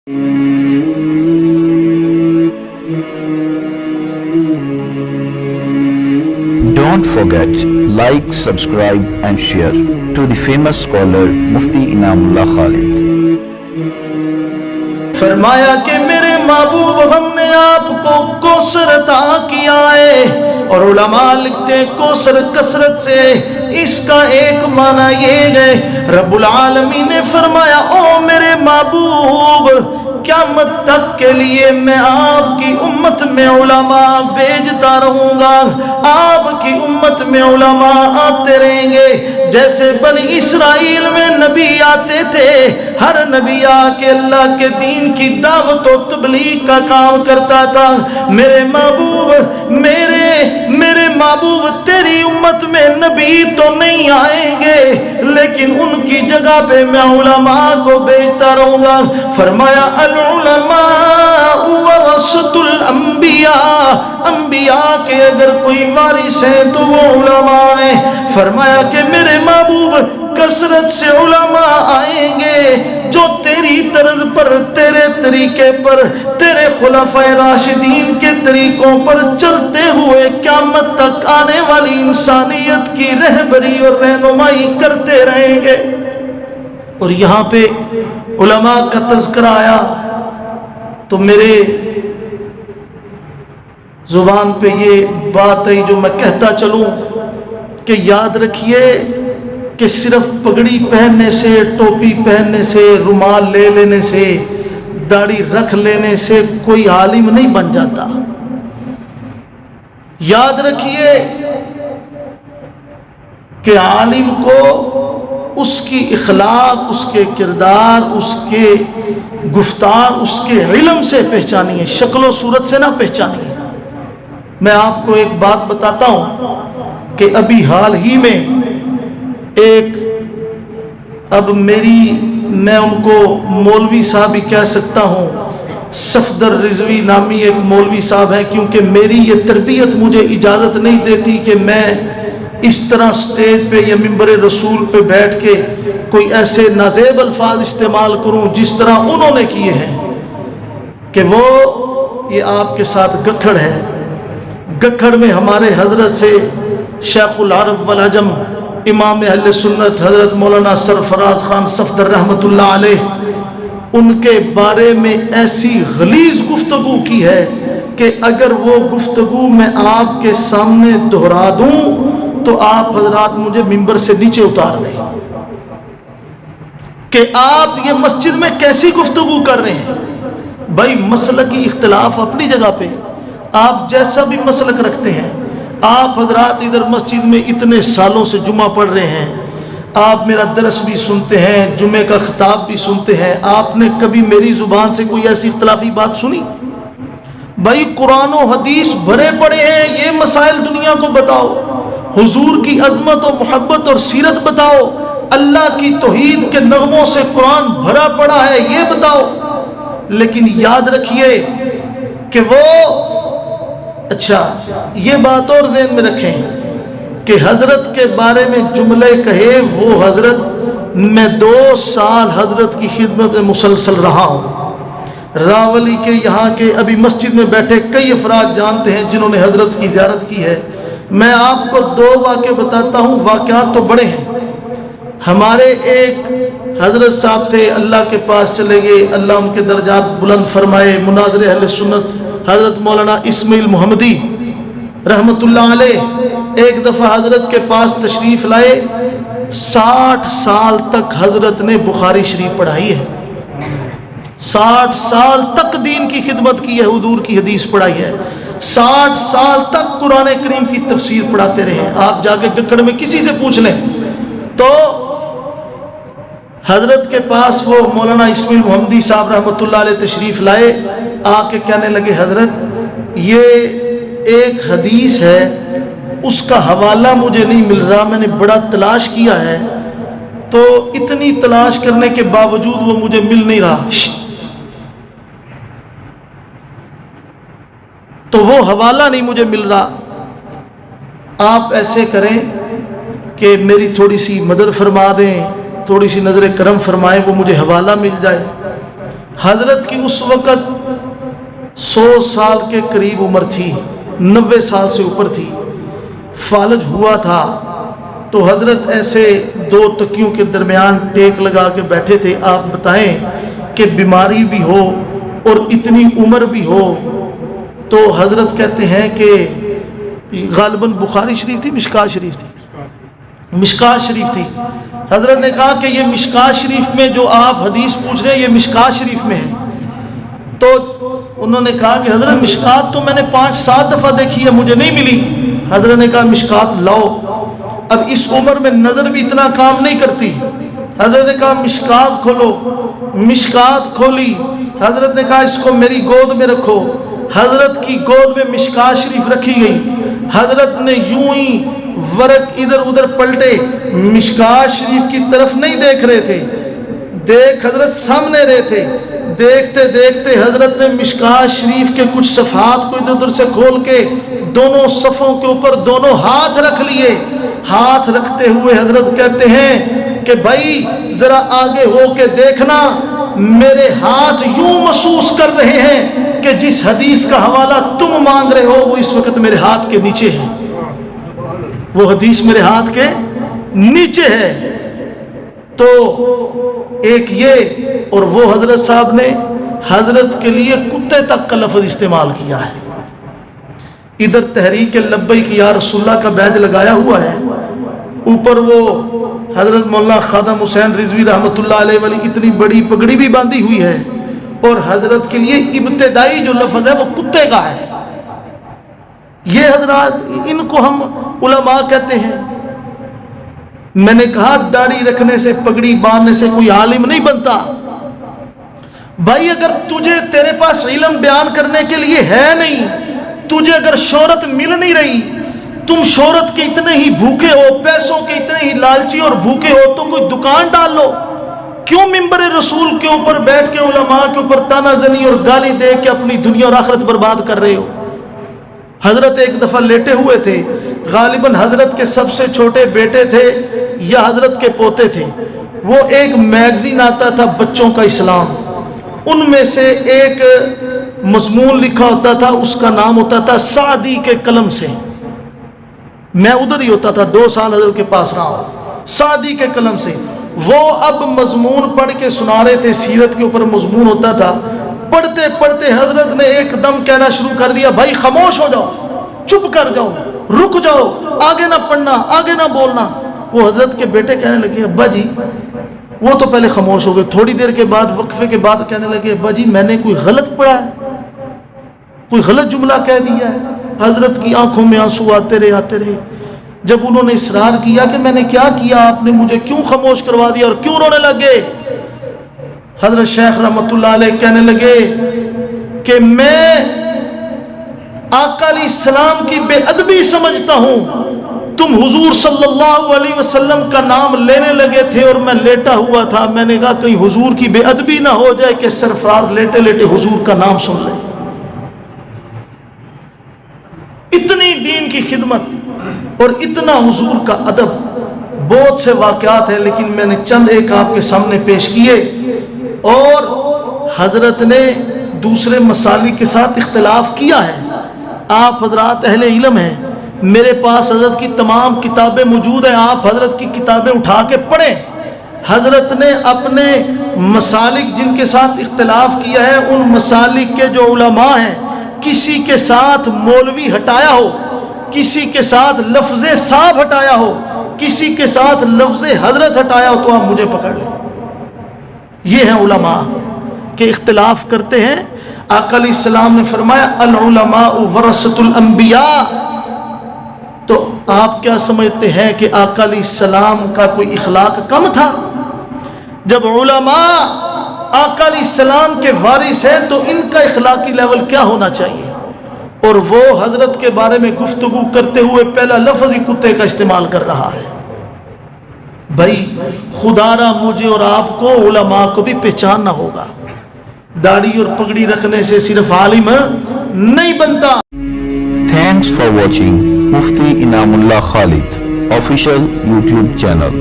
Don't forget, like, subscribe and share to the famous scholar Mufti Inamullah Khalid. فرمایا کہ میرے محبوب ہم نے آپ کو کوثر عطا کیا ہے، اور علماء لکھتے ہیں کوثر کثرت سے اس کا ایک معنی یہ ہے رب العالمین نے فرمایا او میرے محبوب قیامت تک کے لیے میں آپ کی امت میں علماء بھیجتا رہوں گا، آپ کی امت میں علماء آتے رہیں گے جیسے بنی اسرائیل میں نبی آتے تھے، ہر نبی آ کے اللہ کے دین کی دعوت و تبلیغ کا کام کرتا تھا۔ میرے محبوب میرے محبوب تیری امت میں نبی تو نہیں آئیں گے لیکن ان کی جگہ پہ میں علماء کو بھیجتا رہوں گا۔ فرمایا العلماء ورثۃ الانبیاء، انبیاء کے اگر کوئی وارث ہے تو وہ علماء ہیں۔ فرمایا کہ میرے محبوب کثرت سے علماء آئیں گے جو تیری طرز پر، تیرے طریقے پر، تیرے خلفائے راشدین کے طریقوں پر چلتے ہوئے قیامت تک آنے والی انسانیت کی رہبری اور رہنمائی کرتے رہیں گے۔ اور یہاں پہ علماء کا تذکرہ آیا تو میرے زبان پہ یہ بات ہے جو میں کہتا چلوں کہ یاد رکھیے کہ صرف پگڑی پہننے سے، ٹوپی پہننے سے، رومال لے لینے سے، داڑھی رکھ لینے سے کوئی عالم نہیں بن جاتا۔ یاد رکھیے کہ عالم کو اس کی اخلاق، اس کے کردار، اس کے گفتار، اس کے علم سے پہچانی ہے، شکل و صورت سے نہ پہچانی ہے۔ میں آپ کو ایک بات بتاتا ہوں کہ ابھی حال ہی میں ایک، اب میں ان کو مولوی صاحب ہی کہہ سکتا ہوں، صفدر رضوی نامی ایک مولوی صاحب ہیں، کیونکہ میری یہ تربیت مجھے اجازت نہیں دیتی کہ میں اس طرح سٹیج پہ یا ممبر رسول پہ بیٹھ کے کوئی ایسے نازیب الفاظ استعمال کروں جس طرح انہوں نے کیے ہیں، کہ وہ یہ آپ کے ساتھ گکھڑ ہے۔ گکھڑ میں ہمارے حضرت سے شیخ العرب والعجم امام اہل سنت حضرت مولانا سرفراز خان صفدر رحمت اللہ علیہ، ان کے بارے میں ایسی غلیظ گفتگو کی ہے کہ اگر وہ گفتگو میں آپ کے سامنے دہرا دوں تو آپ حضرات مجھے ممبر سے نیچے اتار دیں کہ آپ یہ مسجد میں کیسی گفتگو کر رہے ہیں۔ بھائی مسلکی اختلاف اپنی جگہ پہ، آپ جیسا بھی مسلک رکھتے ہیں، آپ حضرات ادھر مسجد میں اتنے سالوں سے جمعہ پڑھ رہے ہیں، آپ میرا درس بھی سنتے ہیں، جمعے کا خطاب بھی سنتے ہیں، آپ نے کبھی میری زبان سے کوئی ایسی اختلافی بات سنی؟ بھائی قرآن و حدیث بھرے پڑے ہیں، یہ مسائل دنیا کو بتاؤ، حضور کی عظمت و محبت اور سیرت بتاؤ، اللہ کی توحید کے نغموں سے قرآن بھرا پڑا ہے یہ بتاؤ۔ لیکن یاد رکھیے کہ وہ، اچھا یہ بات اور ذہن میں رکھیں کہ حضرت کے بارے میں جملے کہے وہ حضرت، میں 2 سال حضرت کی خدمت میں مسلسل رہا ہوں۔ راولی کے یہاں کے ابھی مسجد میں بیٹھے کئی افراد جانتے ہیں جنہوں نے حضرت کی زیارت کی ہے۔ میں آپ کو 2 واقعے بتاتا ہوں، واقعات تو بڑے ہیں۔ ہمارے ایک حضرت صاحب تھے، اللہ کے پاس چلے گئے، اللہ ان کے درجات بلند فرمائے، مناظر اہل سنت حضرت مولانا اسماعیل محمدی رحمت اللہ علیہ، ایک دفعہ حضرت کے پاس تشریف لائے، 60 سال تک حضرت نے بخاری شریف پڑھائی ہے، 60 سال تک دین کی خدمت کی ہے، حضور کی حدیث پڑھائی ہے، 60 سال تک قرآن کریم کی تفسیر پڑھاتے رہے۔ آپ جا کے گکڑ میں کسی سے پوچھ لیں تو حضرت کے پاس وہ مولانا اسماعیل محمدی صاحب رحمت اللہ علیہ تشریف لائے، آ کے کہنے لگے حضرت یہ ایک حدیث ہے اس کا حوالہ مجھے نہیں مل رہا، میں نے بڑا تلاش کیا ہے تو اتنی تلاش کرنے کے باوجود وہ مجھے مل نہیں رہا، تو وہ حوالہ نہیں مجھے مل رہا، آپ ایسے کریں کہ میری تھوڑی سی مدد فرما دیں، تھوڑی سی نظر کرم فرمائیں، وہ مجھے حوالہ مل جائے۔ हजरत की उस वक़्त 100 साल के करीब उम्र थी, 90 साल से ऊपर थी। फालज हुआ था तो हजरत ऐसे दो तकियों के दरमियान टेक लगा के बैठे थे। आप बताएं कि बीमारी भी हो और इतनी उम्र भी हो, तो हजरत कहते हैं कि गालिबन बुखारी शरीफ थी, मिशकात शरीफ थी, मिशकात शरीफ थी। हजरत ने कहा कि ये मिशकात शरीफ में जो आप हदीस पूछ रहे हैं ये मिशकात शरीफ में है। तो उन्होंने कहा कि हजरत मिशकात तो मैंने 5-7 दफ़ा देखी है, मुझे नहीं मिली। हजरत ने कहा मिशकात लाओ। अब इस उम्र में नज़र भी इतना काम नहीं करती। हजरत ने कहा मिशकात खोलो, मिशकात खोली। हजरत ने कहा इसको मेरी गोद में रखो। हजरत की गोद में मिशकात शरीफ रखी गई। हजरत ने यूं ही वरक इधर उधर पलटे, मिशकात शरीफ की तरफ नहीं देख रहे थे, देख हजरत सामने रहे थे। देखते देखते हजरत ने मिशकात शरीफ के कुछ सफ़ात को इधर उधर से खोल के दोनों सफ़ों के ऊपर दोनों हाथ रख लिए। हाथ रखते हुए हजरत कहते हैं कि भाई जरा आगे हो के देखना, मेरे हाथ यूं महसूस कर रहे हैं कि जिस हदीस का हवाला तुम मांग रहे हो वो इस वक्त मेरे हाथ के नीचे है, वो हदीस मेरे हाथ के नीचे है। तो एक ये, और वो हजरत साहब ने हजरत के लिए कुत्ते तक का लफ्ज इस्तेमाल किया है। इधर तहरीक लब्बैक या रसूलल्लाह का बैज लगाया हुआ है, ऊपर वो हजरत मौलाना खादम हुसैन रिजवी रहमतुल्लाह अलैह वाली इतनी बड़ी पगड़ी भी बांधी हुई है, और हजरत के लिए इब्तिदाई जो लफ्ज है वो कुत्ते का है। ये हजरत, इनको हम उलमा कहते हैं। मैंने कहा दाढ़ी रखने से, पगड़ी बांधने से कोई आलिम नहीं बनता। भाई अगर तुझे, तेरे पास इल्म बयान करने के लिए है नहीं, तुझे अगर शोहरत मिल नहीं रही, तुम शोहरत के इतने ही भूखे हो, पैसों के इतने ही लालची और भूखे हो, तो कोई दुकान डाल लो। क्यों मिंबर रसूल के ऊपर बैठ के उलमा के ऊपर तानाजनी और गाली दे के अपनी दुनिया और आखिरत बर्बाद कर रहे हो। हजरत एक दफ़ा लेटे हुए थे, गालिबन हजरत के सबसे छोटे बेटे थे या हजरत के पोते थे। वो एक मैगजीन आता था बच्चों का इस्लाम, उनमें से एक मजमून लिखा होता था, उसका नाम होता था सादी के कलम से। मैं उधर ही होता था, 2 साल हजरत के पास रहा हूँ। सादी के कलम से वो अब मजमून पढ़ के सुना रहे थे, सीरत के ऊपर मजमून होता था। पढ़ते पढ़ते हजरत ने एकदम कहना शुरू कर दिया, भाई खामोश हो जाओ, चुप कर जाओ, रुक जाओ, आगे ना पढ़ना, आगे ना बोलना। वो हजरत के बेटे कहने लगे अब्बा जी, वो तो पहले खामोश हो गए, थोड़ी देर के बाद वक्फे के बाद कहने लगे अब्बा जी मैंने कोई गलत पढ़ा है, कोई गलत जुमला कह दिया है। हजरत की आंखों में आंसू आते रहे। जब उन्होंने इसरार किया कि मैंने क्या किया, आपने मुझे क्यों खामोश करवा दिया, और क्यों रोने लगे, हजरत शेख रहमतुल्लाह अलैह कहने लगे कि मैं आका अलैहिस्सलाम की बेअदबी समझता हूं। तुम हुजूर सल्लल्लाहु अलैहि वसल्लम का नाम लेने लगे थे और मैं लेटा हुआ था। मैंने कहा कहीं हुजूर की बेअदबी ना हो जाए कि सरफराज लेटे लेटे हुजूर का नाम सुन ले। इतनी दीन की खिदमत और इतना हुजूर का अदब, बहुत से वाक़यात हैं, लेकिन मैंने चंद एक आपके सामने पेश किए। और हजरत ने दूसरे मसालिक के साथ इख्तिलाफ किया है। आप हजरात अहले इल्म हैं, मेरे पास हजरत की तमाम किताबें मौजूद हैं, आप हजरत की किताबें उठा के पढ़ें। हजरत ने अपने मसालिक जिनके साथ इख्तिलाफ किया है, उन मसालिक के जो उलमा हैं, किसी के साथ मौलवी हटाया हो, किसी के साथ लफ्ज़े साहब हटाया हो, किसी के साथ लफ्ज़े हजरत हटाया हो, तो आप मुझे पकड़ लें। ये हैं उलमा के इख्तिलाफ करते हैं। आका अलैहिस्सलाम ने फरमाया अल उलमा वरसतुल अंबिया। तो आप क्या समझते हैं कि आका अलैहिस्सलाम का कोई इखलाक कम था? जब उलमा आका अलैहिस्सलाम के वारिस हैं तो इनका इखलाकी लेवल क्या होना चाहिए? और वो हजरत के बारे में गुफ्तगू करते हुए पहला लफ्ज़ ही कुत्ते का इस्तेमाल कर रहा है। भाई खुदारा मुझे और आपको उलमा को भी पहचानना होगा। दाढ़ी और पगड़ी रखने से सिर्फ आलिम नहीं बनता। Thanks for watching Mufti Inamullah Khalid official YouTube channel.